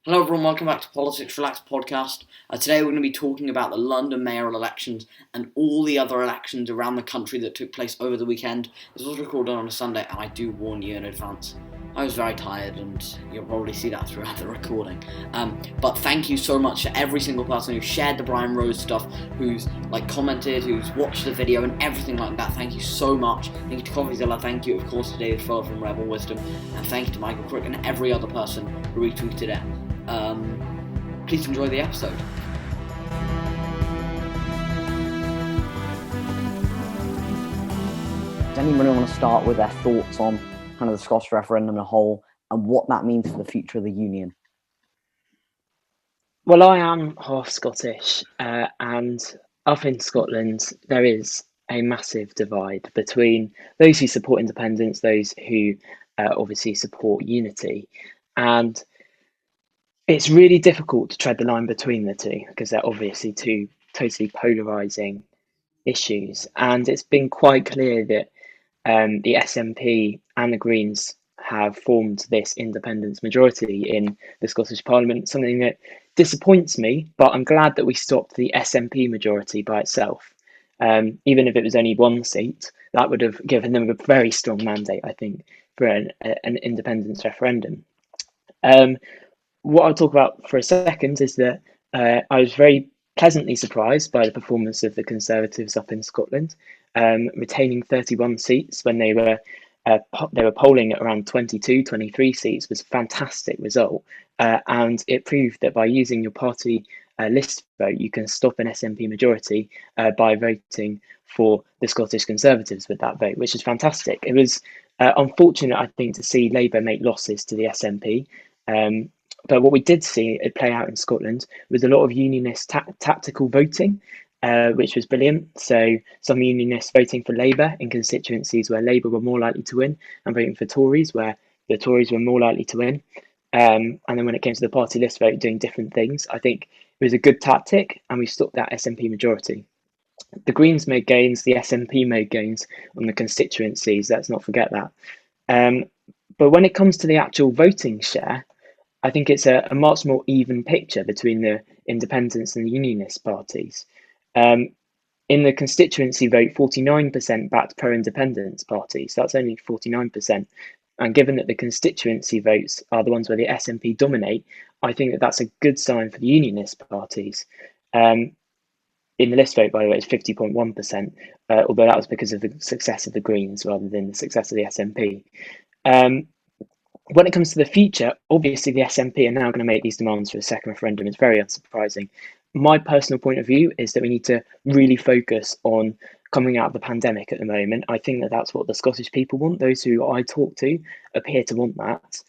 Hello everyone, welcome back to Politics Relaxed podcast. Today we're going to be talking about the London mayoral elections and all the other elections around the country that took place over the weekend. This was recorded on a Sunday and I do warn you in advance. I was very tired and you'll probably see that throughout the recording. But thank you so much to every single person who shared the Brian Rose stuff, who's commented, who's watched the video and everything like that. Thank you so much. Thank you to Coffeezilla, thank you of course to David Fuller from Rebel Wisdom, and thank you to Michael Crick and every other person who retweeted it. Please enjoy the episode. Does anybody want to start with their thoughts on kind of the Scottish referendum as a whole and what that means for the future of the Union? Well, I am half Scottish, and up in Scotland, there is a massive divide between those who support independence, those who obviously support unity. And it's really difficult to tread the line between the two because they're obviously two totally polarising issues. And it's been quite clear that the SNP and the Greens have formed this independence majority in the Scottish Parliament, something that disappoints me, but I'm glad that we stopped the SNP majority by itself. Even if it was only one seat, that would have given them a very strong mandate, I think, for an independence referendum. What I'll talk about for a second is that I was very pleasantly surprised by the performance of the Conservatives up in Scotland, retaining 31 seats when they were polling at around 22, 23 seats was a fantastic result. And it proved that by using your party list vote, you can stop an SNP majority by voting for the Scottish Conservatives with that vote, which is fantastic. It was unfortunate, I think, to see Labour make losses to the SNP. But what we did see it play out in Scotland was a lot of unionist tactical voting, which was brilliant. So some unionists voting for Labour in constituencies where Labour were more likely to win, and voting for Tories where the Tories were more likely to win. And then when it came to the party list vote, doing different things, I think it was a good tactic, and we stopped that SNP majority. The Greens made gains, the SNP made gains on the constituencies. Let's not forget that. But when it comes to the actual voting share, I think it's a much more even picture between the independents and the unionist parties. In the constituency vote, 49% backed pro-independence parties. So that's only 49%. And given that the constituency votes are the ones where the SNP dominate, I think that that's a good sign for the unionist parties. In the list vote, by the way, it's 50.1%, although that was because of the success of the Greens rather than the success of the SNP. When it comes to the future, obviously the SNP are now going to make these demands for a second referendum. It's very unsurprising. My personal point of view is that we need to really focus on coming out of the pandemic at the moment. I think that that's what the Scottish people want. Those who I talk to appear to want that.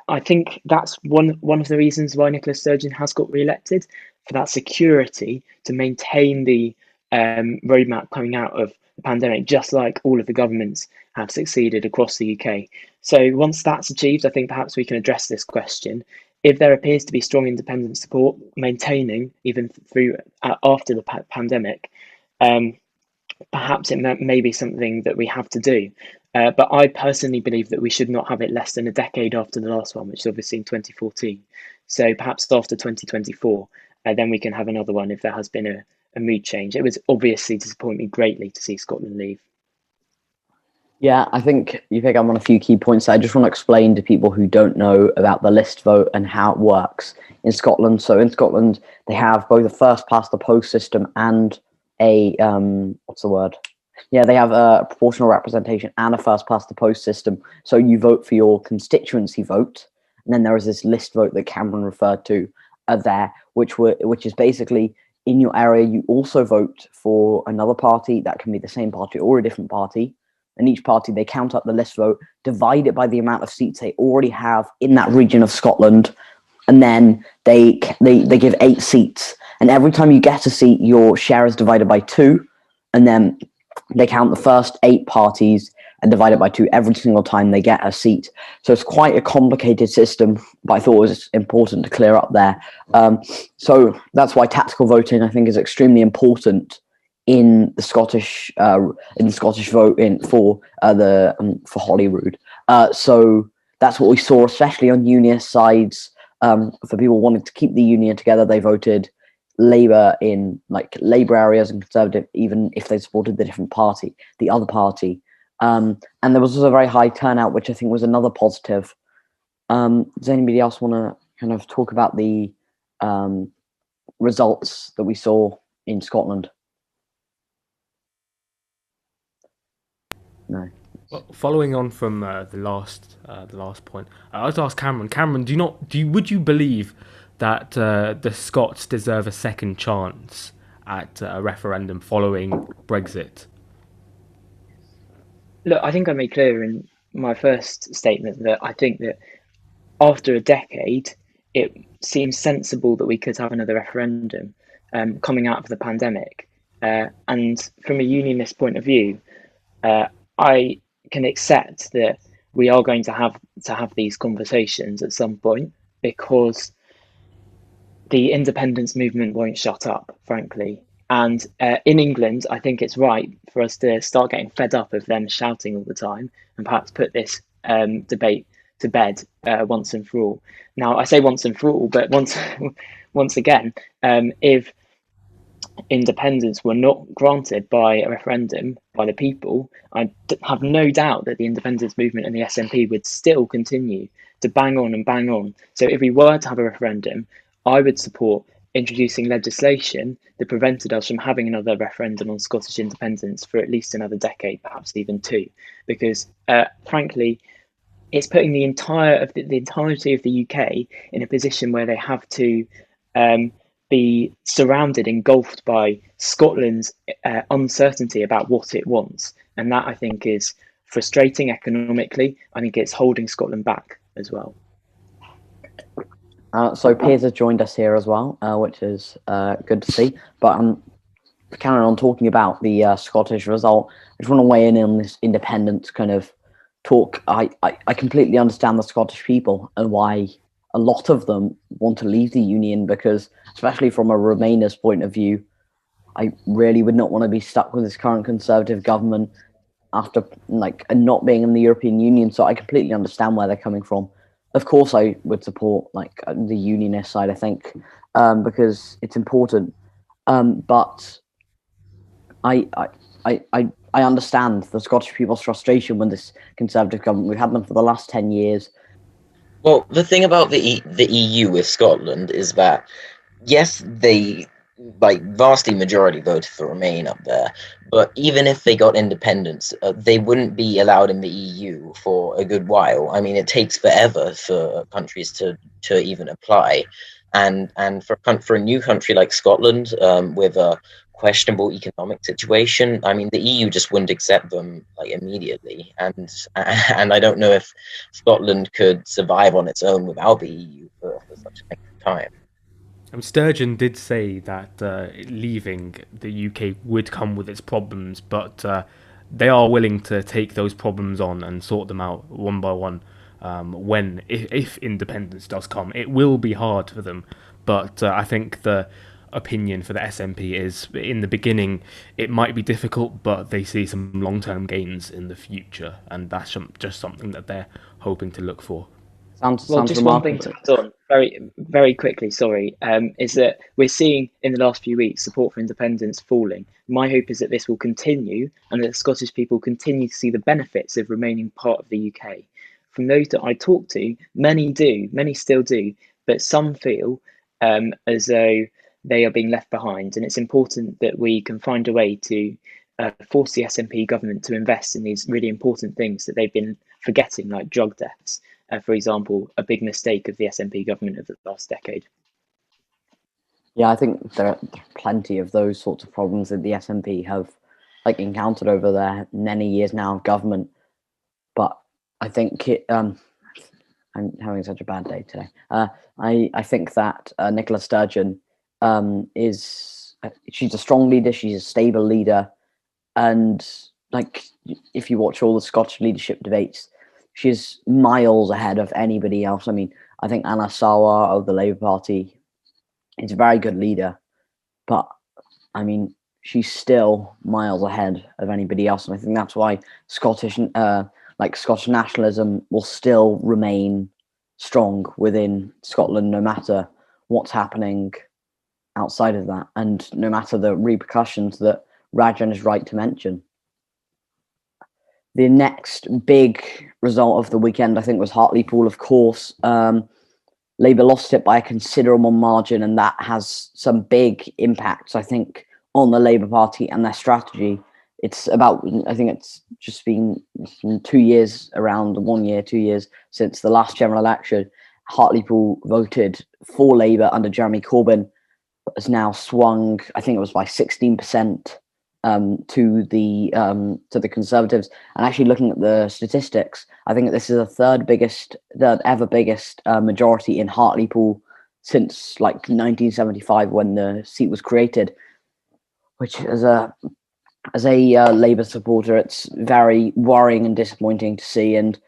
I think that's one of the reasons why Nicola Sturgeon has got re-elected, for that security to maintain the roadmap coming out of the pandemic, just like all of the governments have succeeded across the UK. So once that's achieved, I think perhaps we can address this question. If there appears to be strong independent support maintaining even through after the pandemic, perhaps it may be something that we have to do. But I personally believe that we should not have it less than a decade after the last one, which is obviously in 2014. So perhaps after 2024, then we can have another one if there has been a mood change. It was obviously disappoint me greatly to see Scotland leave. Yeah, I think you pick up on a few key points. I just want to explain to people who don't know about the list vote and how it works in Scotland. So in Scotland, they have both a first past the post system and a they have a proportional representation and a first past the post system. So you vote for your constituency vote, and then there is this list vote that Cameron referred to there, which is basically in your area. You also vote for another party that can be the same party or a different party. And each party, they count up the list vote, divide it by the amount of seats they already have in that region of Scotland, and then they give 8 seats. And every time you get a seat, your share is divided by 2, and then they count the first 8 parties and divide it by 2 every single time they get a seat. So it's quite a complicated system, but I thought it was important to clear up there. So that's why tactical voting, I think, is extremely important in the Scottish vote for Holyrood. So that's what we saw, especially on unionist sides. for people wanting to keep the union together. They voted Labour in like Labour areas and Conservative, even if they supported the other party. And there was also a very high turnout, which I think was another positive. Does anybody else want to kind of talk about the results that we saw in Scotland? No. Well, following on from the last point, I'd like to ask Cameron. Cameron, would you believe that the Scots deserve a second chance at a referendum following Brexit? Look, I think I made clear in my first statement that I think that after a decade, it seems sensible that we could have another referendum coming out of the pandemic. And from a unionist point of view, I can accept that we are going to have these conversations at some point, because the independence movement won't shut up, frankly. And in England, I think it's right for us to start getting fed up of them shouting all the time, and perhaps put this debate to bed once and for all. Now, I say once and for all, but once again, if independence were not granted by a referendum by the people, I have no doubt that the independence movement and the SNP would still continue to bang on and bang on. So if we were to have a referendum, I would support introducing legislation that prevented us from having another referendum on Scottish independence for at least another decade, perhaps even two, because frankly, it's putting the entirety of the UK in a position where they have to be surrounded, engulfed by Scotland's uncertainty about what it wants, and that I think is frustrating economically. I think it's holding Scotland back as well. So Piers has joined us here as well, which is good to see. But carrying on talking about the Scottish result, I just want to weigh in on this independence kind of talk. I completely understand the Scottish people and why a lot of them want to leave the union, because especially from a Remainers point of view, I really would not want to be stuck with this current Conservative government after not being in the European Union. So I completely understand where they're coming from. Of course, I would support the unionist side, I think, because it's important. But I understand the Scottish people's frustration with this Conservative government. We've had them for the last 10 years. Well, the thing about the EU with Scotland is that, yes, they vastly majority voted for Remain up there, but even if they got independence, they wouldn't be allowed in the EU for a good while. I mean, it takes forever for countries to even apply, and for a new country like Scotland, with a questionable economic situation, I mean, the EU just wouldn't accept them immediately, and I don't know if Scotland could survive on its own without the EU for such a length of time. Sturgeon did say that leaving the UK would come with its problems, but they are willing to take those problems on and sort them out one by one. If independence does come, it will be hard for them, but I think the opinion for the SNP is, in the beginning it might be difficult, but they see some long-term gains in the future, and that's just something that they're hoping to look for. Sounds just one thing to add on very, very quickly, sorry, is that we're seeing in the last few weeks support for independence falling. My hope is that this will continue, and that the Scottish people continue to see the benefits of remaining part of the UK. From those that I talk to, many still do, but some feel as though they are being left behind, and it's important that we can find a way to force the SNP government to invest in these really important things that they've been forgetting, like drug deaths. For example, a big mistake of the SNP government of the last decade. Yeah, I think there are plenty of those sorts of problems that the SNP have encountered over their many years now of government. But I think I'm having such a bad day today. I think that Nicola Sturgeon she's a strong leader, she's a stable leader, and if you watch all the Scottish leadership debates, she's miles ahead of anybody else. I mean, I think Anna Sawar of the Labour Party is a very good leader, but I mean, she's still miles ahead of anybody else, and I think that's why Scottish nationalism will still remain strong within Scotland, no matter what's happening outside of that, and no matter the repercussions that Rajan is right to mention. The next big result of the weekend, I think, was Hartlepool, of course. Labour lost it by a considerable margin, and that has some big impacts, I think, on the Labour Party and their strategy. It's about, I think it's just been 2 years, around 1 year, 2 years since the last general election. Hartlepool voted for Labour under Jeremy Corbyn, but has now swung, I think it was by 16%. To the Conservatives. And actually looking at the statistics, I think this is the third ever biggest majority in Hartlepool since like 1975 when the seat was created. Which, as a Labour supporter, it's very worrying and disappointing to see. And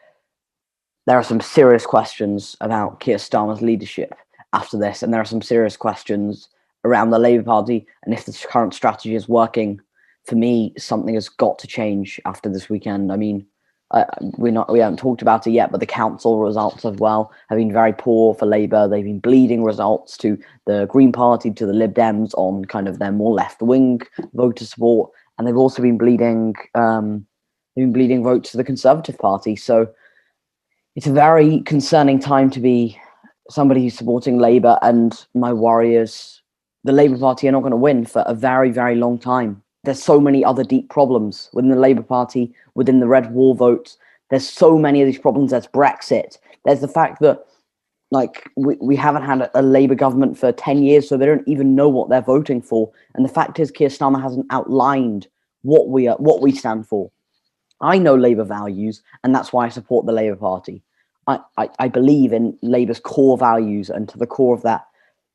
there are some serious questions about Keir Starmer's leadership after this, and there are some serious questions around the Labour Party and if the current strategy is working. For me, something has got to change after this weekend. I mean, we haven't talked about it yet, but the council results as well have been very poor for Labour. They've been bleeding results to the Green Party, to the Lib Dems on kind of their more left-wing voter support, and they've also been bleeding votes to the Conservative Party. So it's a very concerning time to be somebody who's supporting Labour, and my worry is the Labour Party are not going to win for a very, very long time. There's so many other deep problems within the Labour Party, within the Red Wall votes. There's so many of these problems. There's Brexit. There's the fact that, like, we haven't had a Labour government for 10 years, so they don't even know what they're voting for. And the fact is, Keir Starmer hasn't outlined what we stand for. I know Labour values, and that's why I support the Labour Party. I believe in Labour's core values and to the core of that.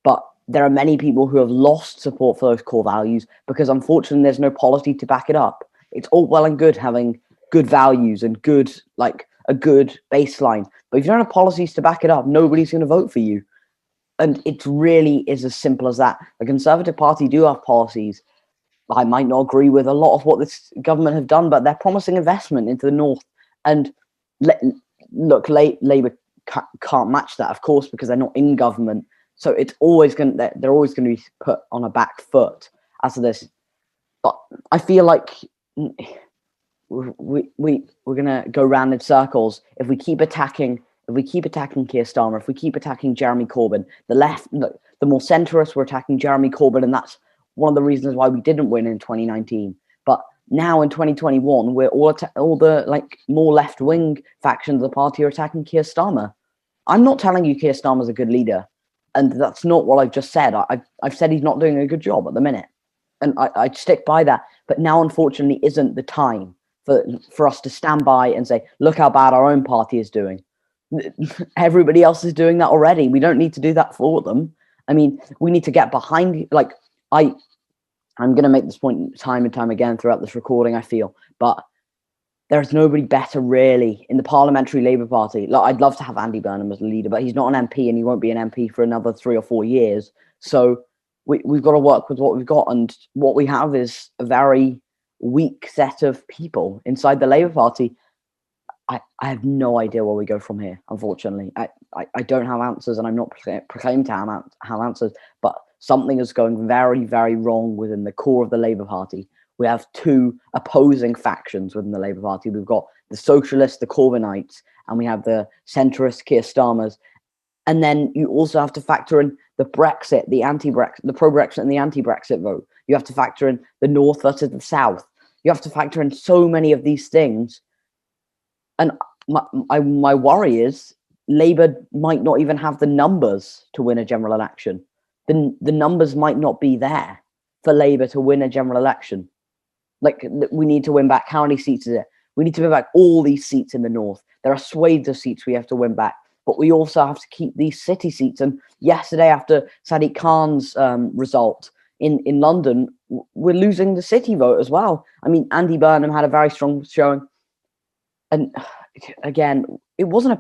But there are many people who have lost support for those core values because, unfortunately, there's no policy to back it up. It's all well and good having good values and a good baseline, but if you don't have policies to back it up, nobody's going to vote for you. And it really is as simple as that. The Conservative Party do have policies. I might not agree with a lot of what this government have done, but they're promising investment into the north. And look, Labour can't match that, of course, because they're not in government. So it's always they're always going to be put on a back foot as to this. But I feel like we're going to go round in circles if we keep attacking Keir Starmer, if we keep attacking Jeremy Corbyn. The left, the more centrists were attacking Jeremy Corbyn, and that's one of the reasons why we didn't win in 2019. But now in 2021, we're all the more left-wing factions of the party are attacking Keir Starmer. I'm not telling you Keir Starmer's a good leader. And that's not what I've just said. I've said he's not doing a good job at the minute. And I stick by that. But now, unfortunately, isn't the time for us to stand by and say, look how bad our own party is doing. Everybody else is doing that already. We don't need to do that for them. I mean, we need to get behind, I'm going to make this point time and time again throughout this recording, I feel. But there's nobody better, really, in the Parliamentary Labour Party. I'd love to have Andy Burnham as a leader, but he's not an MP, and he won't be an MP for another 3 or 4 years. So we've got to work with what we've got, and what we have is a very weak set of people inside the Labour Party. I have no idea where we go from here, unfortunately. I don't have answers, and I'm not proclaimed to have answers, but something is going very, very wrong within the core of the Labour Party. We have two opposing factions within the Labour Party. We've got the socialists, the Corbynites, and we have the centrist Keir Starmers. And then you also have to factor in the Brexit, the anti-Brexit, the pro-Brexit and the anti-Brexit vote. You have to factor in the North versus the South. You have to factor in so many of these things. And my worry is Labour might not even have the numbers to win a general election. The numbers might not be there for Labour to win a general election. We need to win back. How many seats is it? We need to win back all these seats in the north. There are swathes of seats we have to win back, but we also have to keep these city seats. And yesterday, after Sadiq Khan's result in London, we're losing the city vote as well. I mean, Andy Burnham had a very strong showing. And again, it wasn't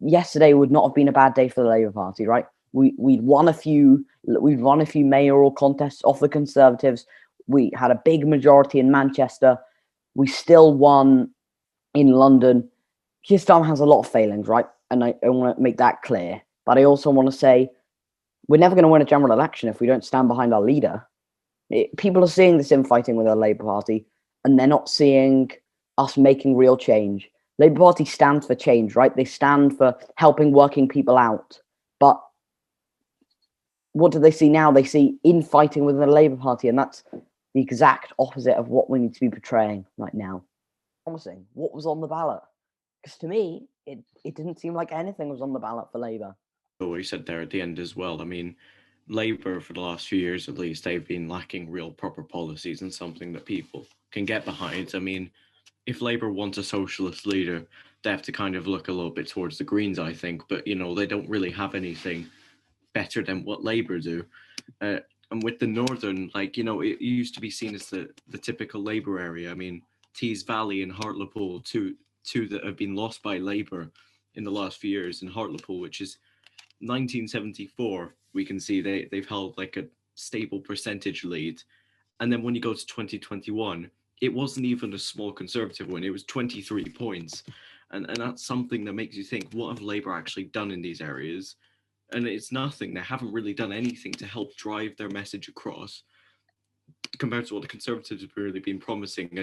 yesterday would not have been a bad day for the Labour Party, right? We'd won a few mayoral contests off the Conservatives. We had a big majority in Manchester. We still won in London. Keir Starmer has a lot of failings, right? and I want to make that clear. But I also want to say we're never going to win a general election if we don't stand behind our leader. People are seeing this infighting with the Labour Party, and they're not seeing us making real change. Labour Party stands for change, right? They stand for helping working people out. But what do they see now? They see infighting within the Labour Party, and that's the exact opposite of what we need to be portraying right now. Promising. What was on the ballot? Because to me, it didn't seem like anything was on the ballot for Labour. What you said there at the end as well. I mean, Labour, for the last few years at least, they've been lacking real proper policies and something that people can get behind. I mean, if Labour wants a socialist leader, they have to kind of look a little bit towards the Greens, I think. But, you know, they don't really have anything better than what Labour do. And with the Northern, like, you know, it used to be seen as the typical Labour area. I mean, Tees Valley and Hartlepool, two that have been lost by Labour in the last few years. And Hartlepool, which is 1974, we can see they've held like a stable percentage lead. And then when you go to 2021, it wasn't even a small Conservative win, it was 23 points. And that's something that makes you think, what have Labour actually done in these areas? And it's nothing. They haven't really done anything to help drive their message across compared to what the Conservatives have really been promising.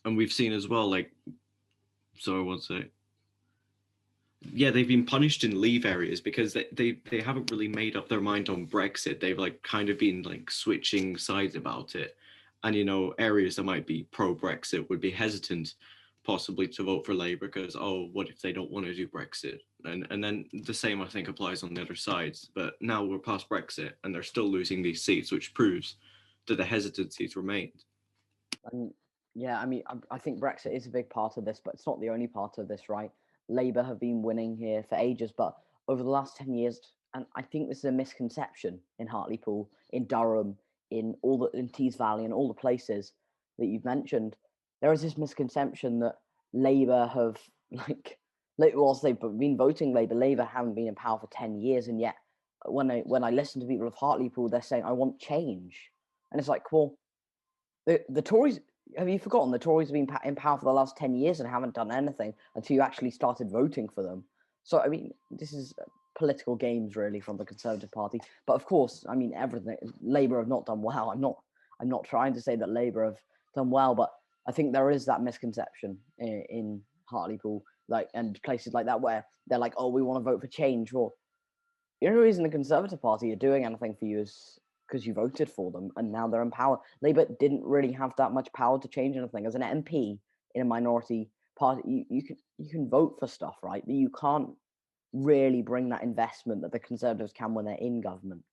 And we've seen as well, like, sorry, what's it? Yeah, they've been punished in leave areas because they haven't really made up their mind on Brexit. They've like kind of been like switching sides about it. And, you know, areas that might be pro-Brexit would be hesitant possibly to vote for Labour because, oh, what if they don't want to do Brexit? And then the same, I think, applies on the other sides. But now we're past Brexit and they're still losing these seats, which proves that the hesitancies remained. And yeah, I mean, I think Brexit is a big part of this, but it's not the only part of this, right? Labour have been winning here for ages, but over the last 10 years, and I think this is a misconception in Hartlepool, in Durham, in Tees Valley, and all the places that you've mentioned, there is this misconception that Labour have whilst they've been voting Labour haven't been in power for 10 years, and yet when I listen to people of Hartlepool, they're saying I want change, and it's like, well, the Tories. Have you forgotten the Tories have been in power for the last 10 years and haven't done anything until you actually started voting for them? So, I mean, this is political games really from the Conservative Party. But of course, I mean, everything. Labour have not done well. I'm not trying to say that Labour have done well, but I think there is that misconception in Hartlepool, and places like that where they're like, oh, we want to vote for change. Well, the only reason the Conservative Party are doing anything for you is because you voted for them and now they're in power. Labour didn't really have that much power to change anything. As an MP in a minority party, you can vote for stuff, right? But you can't really bring that investment that the Conservatives can when they're in government.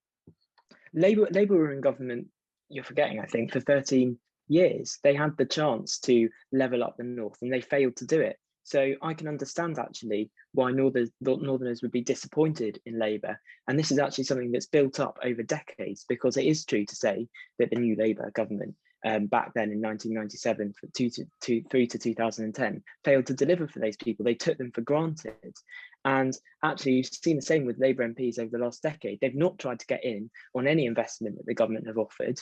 Labour were in government, you're forgetting, I think, for 13 years. They had the chance to level up the North and they failed to do it. So I can understand actually why Northerners would be disappointed in Labour. And this is actually something that's built up over decades, because it is true to say that the new Labour government back then in 1997 through to 2010 failed to deliver for those people. They took them for granted. And actually, you've seen the same with Labour MPs over the last decade. They've not tried to get in on any investment that the government have offered.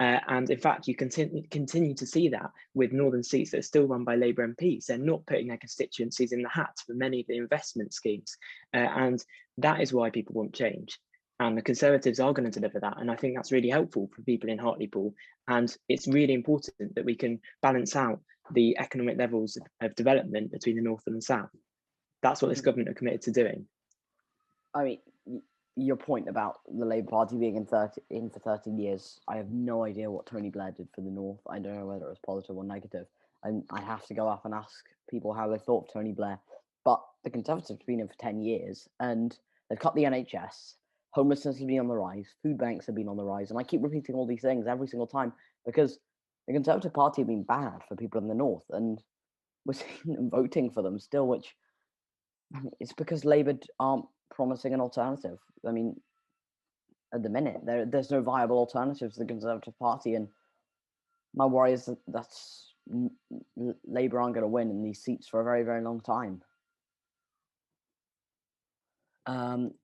And in fact, you continue to see that with northern seats that are still run by Labour MPs. They're not putting their constituencies in the hat for many of the investment schemes. And that is why people want change. And the Conservatives are going to deliver that. And I think that's really helpful for people in Hartlepool. And it's really important that we can balance out the economic levels of development between the North and the South. That's what this government are committed to doing. I mean, your point about the Labour Party being in for 13 years, I have no idea what Tony Blair did for the North. I don't know whether it was positive or negative. And I have to go up and ask people how they thought of Tony Blair. But the Conservatives have been in for 10 years and they've cut the NHS. Homelessness has been on the rise. Food banks have been on the rise. And I keep repeating all these things every single time because the Conservative Party have been bad for people in the North. And we're seeing them voting for them still, which it's because Labour aren't promising an alternative. I mean, at the minute, there's no viable alternative to the Conservative Party. And my worry is that Labour aren't going to win in these seats for a very, very long time.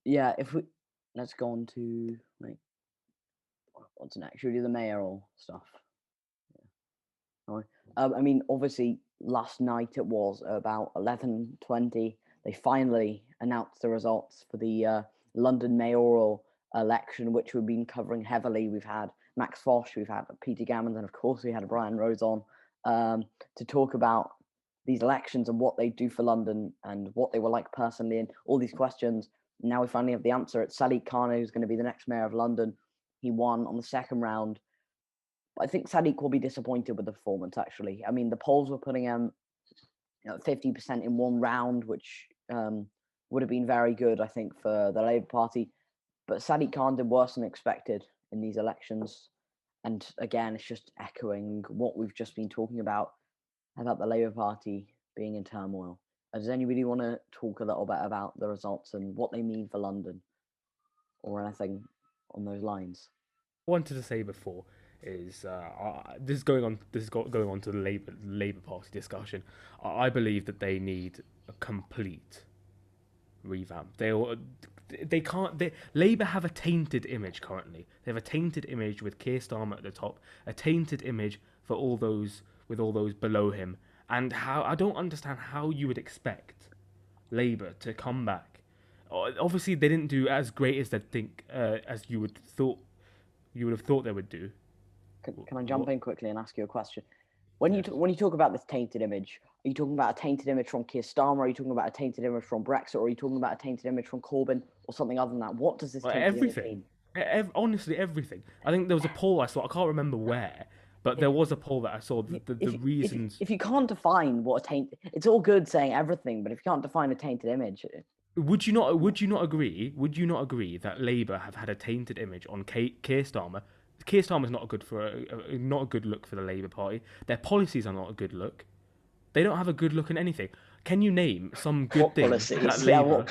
Yeah, let's go on to what's next? Should we do the mayoral stuff? Yeah. I mean, obviously, last night it was about 11:20. they finally announced the results for the London mayoral election, which we've been covering heavily. We've had Max Fosh, we've had Peter Gammons, and of course we had Brian Rose on to talk about these elections and what they do for London and what they were like personally and all these questions. Now we finally have the answer. It's Sadiq Khan who's going to be the next mayor of London. He won on the second round. I think Sadiq will be disappointed with the performance, actually. I mean, the polls were putting him 50% in one round, which would have been very good, I think, for the Labour Party. But Sadiq Khan did worse than expected in these elections. And again, it's just echoing what we've just been talking about the Labour Party being in turmoil. Does anybody want to talk a little bit about the results and what they mean for London or anything on those lines? Wanted to say before is this is going on to the Labour Party discussion. I believe that they need a complete revamp. They can't. Labour have a tainted image currently. They have a tainted image with Keir Starmer at the top, a tainted image for all those below him, and how I don't understand how you would expect Labour to come back. Obviously, they didn't do as great as as you would have thought they would do. Can I jump in quickly and ask you a question? When you talk about this tainted image, are you talking about a tainted image from Keir Starmer? Are you talking about a tainted image from Brexit? Or are you talking about a tainted image from Corbyn or something other than that? What does this tainted image mean? Honestly, everything. I think there was a poll I saw. I can't remember where, but there was a poll that I saw. The reasons. If you can't define what a tainted, it's all good saying everything, but if you can't define a tainted image, Would you not agree? Would you not agree that Labour have had a tainted image on Keir Starmer? Keir Starmer's not not a good look for the Labour Party. Their policies are not a good look. They don't have a good look in anything. Can you name some good things that Labour?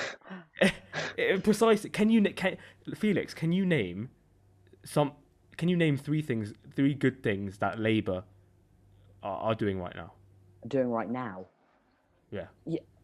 Precisely. Felix? Can you name three good things that Labour are doing right now? Doing right now. Yeah.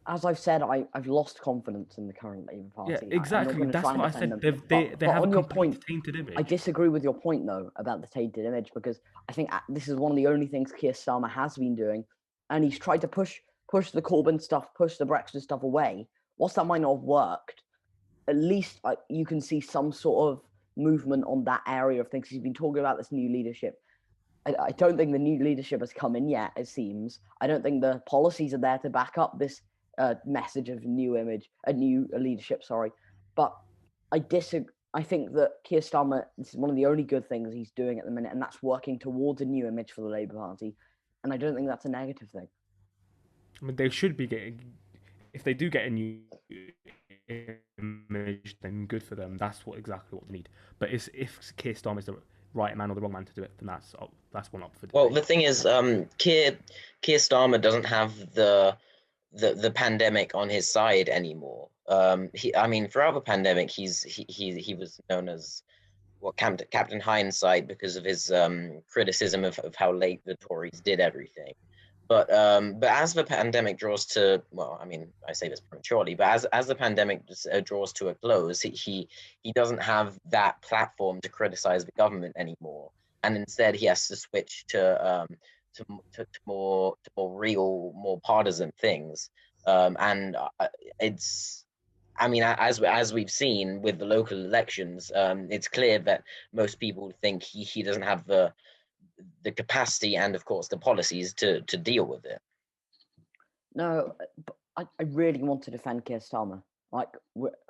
As I've said, I've lost confidence in the current Labour Party. Yeah, exactly. That's what I said. They have a complete tainted image. I disagree with your point, though, about the tainted image, because I think this is one of the only things Keir Starmer has been doing, and he's tried to push the Corbyn stuff, push the Brexit stuff away. Whilst that might not have worked, at least you can see some sort of movement on that area of things. He's been talking about this new leadership. I don't think the new leadership has come in yet, it seems. I don't think the policies are there to back up this message of new leadership, sorry. But I disagree. I think that Keir Starmer, this is one of the only good things he's doing at the minute, and that's working towards a new image for the Labour Party. And I don't think that's a negative thing. I mean, they should be getting, if they do get a new image, then good for them. That's exactly what they need. But if Keir Starmer is the right man or the wrong man to do it, then that's one up for debate. Well, the thing is, Keir Starmer doesn't have the pandemic on his side anymore. Throughout the pandemic, he was known as Captain Hindsight because of his criticism of how late the Tories did everything. But as the pandemic draws to, I say this prematurely, but as the pandemic draws to a close, he doesn't have that platform to criticize the government anymore, and instead he has to switch to more real, more partisan things. As we've seen with the local elections, it's clear that most people think he doesn't have the capacity and, of course, the policies to deal with it. No, I really want to defend Keir Starmer. Like,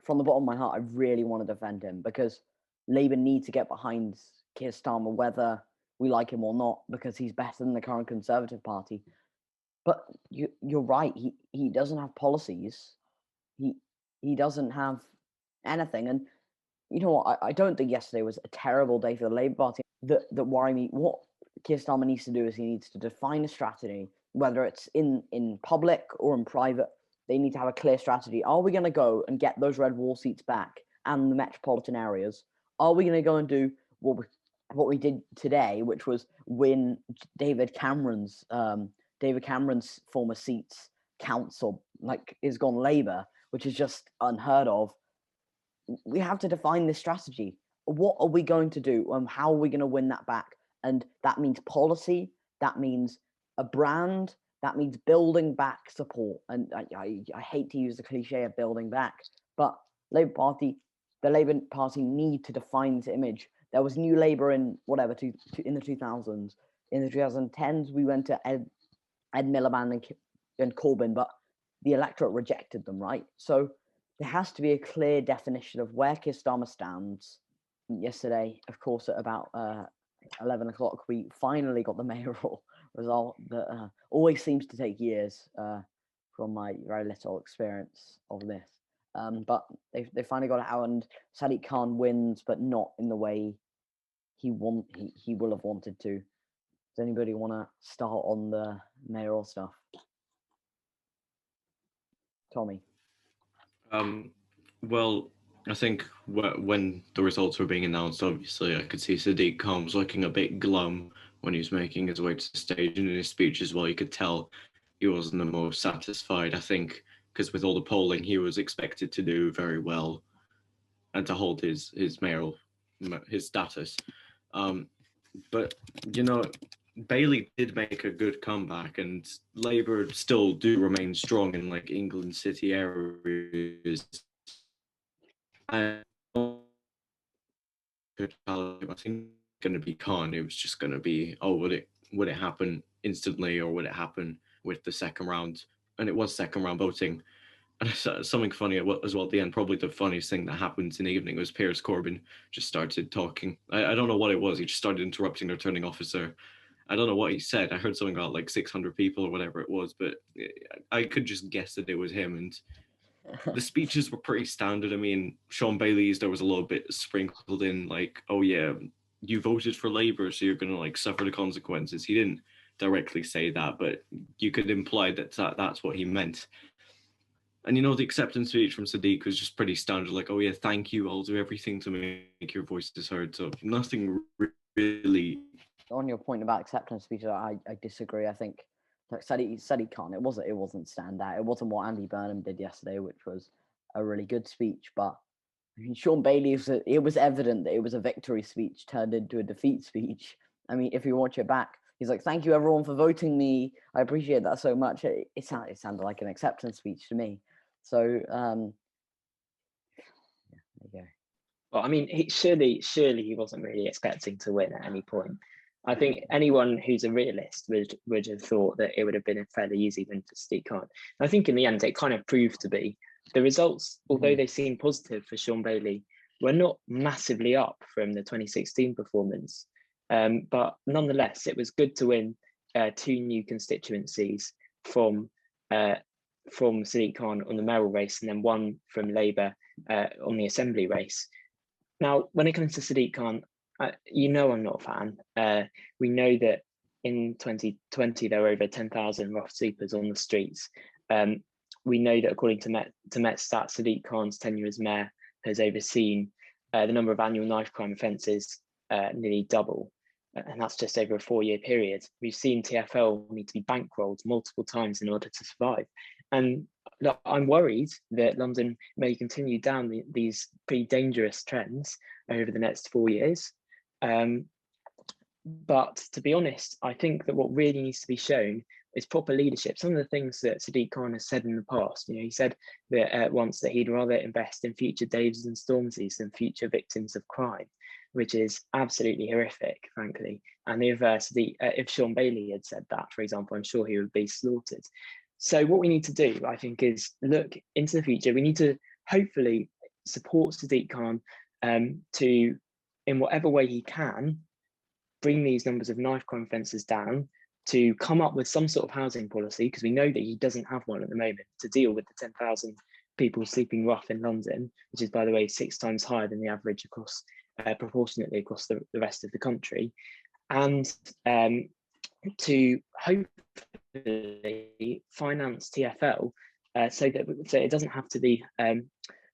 from the bottom of my heart, I really want to defend him because Labour need to get behind Keir Starmer, whether we like him or not, because he's better than the current Conservative Party. But you're right. He doesn't have policies. He doesn't have anything. And you know what? I don't think yesterday was a terrible day for the Labour Party. That worry me. What Keir Starmer needs to do is he needs to define a strategy, whether it's in public or in private. They need to have a clear strategy. Are we going to go and get those red wall seats back and the metropolitan areas? Are we going to go and do what we did today, which was win David Cameron's former seats council, is gone Labour, which is just unheard of. We have to define this strategy. What are we going to do? How are we going to win that back? And that means policy. That means a brand. that means building back support. And I hate to use the cliche of building back, but the Labour Party need to define its image. There was New Labour in in the 2000s. In the 2010s, we went to Ed Miliband and Corbyn, but the electorate rejected them, right? So there has to be a clear definition of where Keir Starmer stands. Yesterday, of course, at about 11 o'clock, we finally got the mayoral result that always seems to take years from my very little experience of this. But they finally got it out, and Sadiq Khan wins, but not in the way he will have wanted to. Does anybody want to start on the mayoral stuff? Tommy. Well, I think when the results were being announced, obviously, I could see Sadiq Khan was looking a bit glum when he was making his way to the stage, and in his speech as well, you could tell he wasn't the most satisfied. I think because with all the polling, he was expected to do very well and to hold his mayoral his status. But Bailey did make a good comeback, and Labour still do remain strong in like England city areas. I think going to be Khan. It was just going to be, would it happen instantly, or would it happen with the second round? And it was second round voting. And something funny as well at the end. Probably the funniest thing that happened in the evening was Piers Corbyn just started talking. I don't know what it was. He just started interrupting the returning officer. I don't know what he said. I heard something about like 600 people or whatever it was, but I could just guess that it was him. And the speeches were pretty standard. I mean, Sean Bailey's, there was a little bit sprinkled in, like, oh yeah, you voted for Labour, so you're going to like suffer the consequences. He didn't directly say that, but you could imply that that's what he meant. And the acceptance speech from Sadiq was just pretty standard, like, oh yeah, thank you, I'll do everything to make your voices heard. So nothing really. On your point about acceptance speeches, I disagree. I think like Sadiq Khan, it wasn't standout. It wasn't what Andy Burnham did yesterday, which was a really good speech. But I mean, Sean Bailey, it was evident that it was a victory speech turned into a defeat speech. I mean, if you watch it back, he's like, "Thank you everyone for voting me. I appreciate that so much." It sounded like an acceptance speech to me. So, yeah, there you go. Well, I mean, surely he wasn't really expecting to win at any point. I think anyone who's a realist would have thought that it would have been a fairly easy win for Sadiq Khan. I think in the end, it kind of proved to be. The results, although they seemed positive for Sean Bailey, were not massively up from the 2016 performance. But nonetheless, it was good to win two new constituencies from Sadiq Khan on the mayoral race, and then one from Labour on the assembly race. Now, when it comes to Sadiq Khan, I'm not a fan. We know that in 2020 there were over 10,000 rough sleepers on the streets. We know that according to Met Stats, Sadiq Khan's tenure as mayor has overseen the number of annual knife crime offences nearly double, and that's just over a 4-year period. We've seen TfL need to be bankrolled multiple times in order to survive. And look, I'm worried that London may continue down these pretty dangerous trends over the next 4 years. But to be honest, I think that what really needs to be shown is proper leadership. Some of the things that Sadiq Khan has said in the past, he said that once that he'd rather invest in future Daves and Stormzy's than future victims of crime, which is absolutely horrific, frankly. And if Sean Bailey had said that, for example, I'm sure he would be slaughtered. So what we need to do, I think, is look into the future. We need to hopefully support Sadiq Khan to, in whatever way he can, bring these numbers of knife crime offences down, to come up with some sort of housing policy, because we know that he doesn't have one at the moment, to deal with the 10,000 people sleeping rough in London, which is, by the way, 6 times higher than the average proportionately across the rest of the country, and to hopefully finance TfL so it doesn't have to be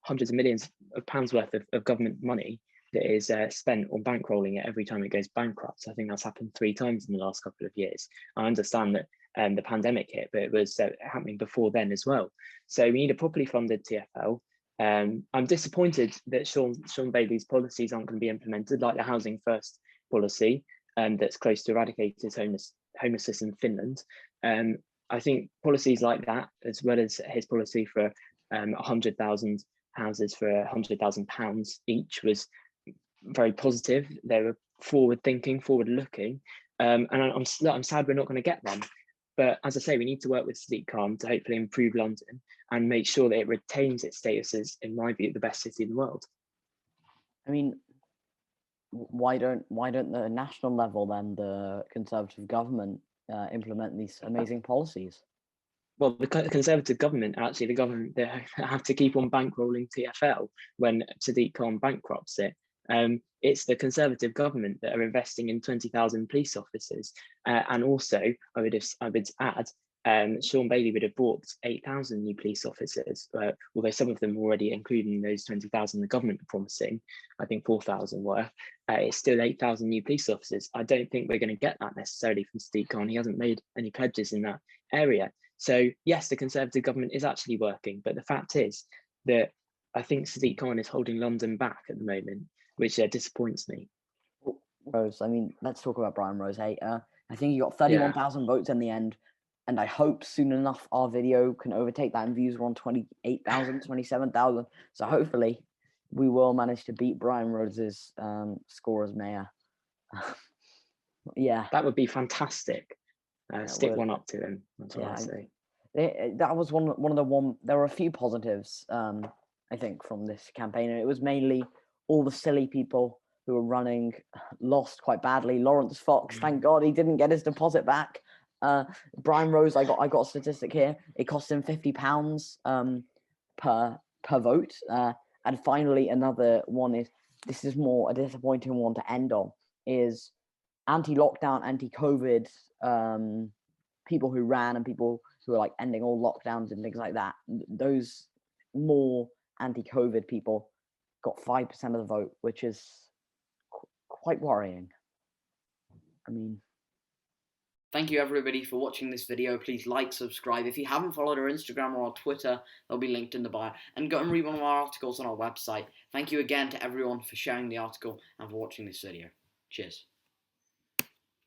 hundreds of millions of pounds worth of government money that is spent on bankrolling it every time it goes bankrupt. I think that's happened 3 times in the last couple of years. I understand that the pandemic hit, but it was happening before then as well. So we need a properly funded TfL. I'm disappointed that Sean Bailey's policies aren't going to be implemented, like the Housing First policy that's close to eradicated homelessness in Finland. I think policies like that, as well as his policy for 100,000 houses for £100,000 each, was very positive. They were forward thinking, forward looking, and I'm sad we're not going to get them. But as I say, we need to work with Sadiq Khan to hopefully improve London and make sure that it retains its status as, in my view, the best city in the world. I mean, why don't the national level then, the Conservative government, implement these amazing policies? Well, the Conservative government, actually, the government, they have to keep on bankrolling TfL when Sadiq Khan bankrupts it. It's the Conservative government that are investing in 20,000 police officers, and also I would add, Sean Bailey would have bought 8,000 new police officers, although some of them already including those 20,000 the government are promising. I think 4,000 were. It's still 8,000 new police officers. I don't think we're going to get that necessarily from Sadiq Khan. He hasn't made any pledges in that area. So yes, the Conservative government is actually working, but the fact is that I think Sadiq Khan is holding London back at the moment, which disappoints me. Rose, I mean, let's talk about Brian Rose. I think he got 31,000 votes in the end, and I hope soon enough our video can overtake that in views. We're on 28,000, 27,000. So hopefully we will manage to beat Brian Rose's score as mayor. Yeah, that would be fantastic. Stick one up to him. That's what I say. That was one of the there were a few positives, I think, from this campaign, and it was mainly all the silly people who were running lost quite badly. Lawrence Fox, thank God he didn't get his deposit back. Brian Rose, I got a statistic here. It cost him £50 per vote. And finally, another one this is more a disappointing one to end on, is anti-lockdown, anti-COVID people who ran and people who are like ending all lockdowns and things like that. Those more anti-COVID people got 5% of the vote, which is quite worrying. I mean, thank you everybody for watching this video. Please like, subscribe. If you haven't followed our Instagram or our Twitter, they'll be linked in the bio. And go and read one of our articles on our website. Thank you again to everyone for sharing the article and for watching this video. Cheers.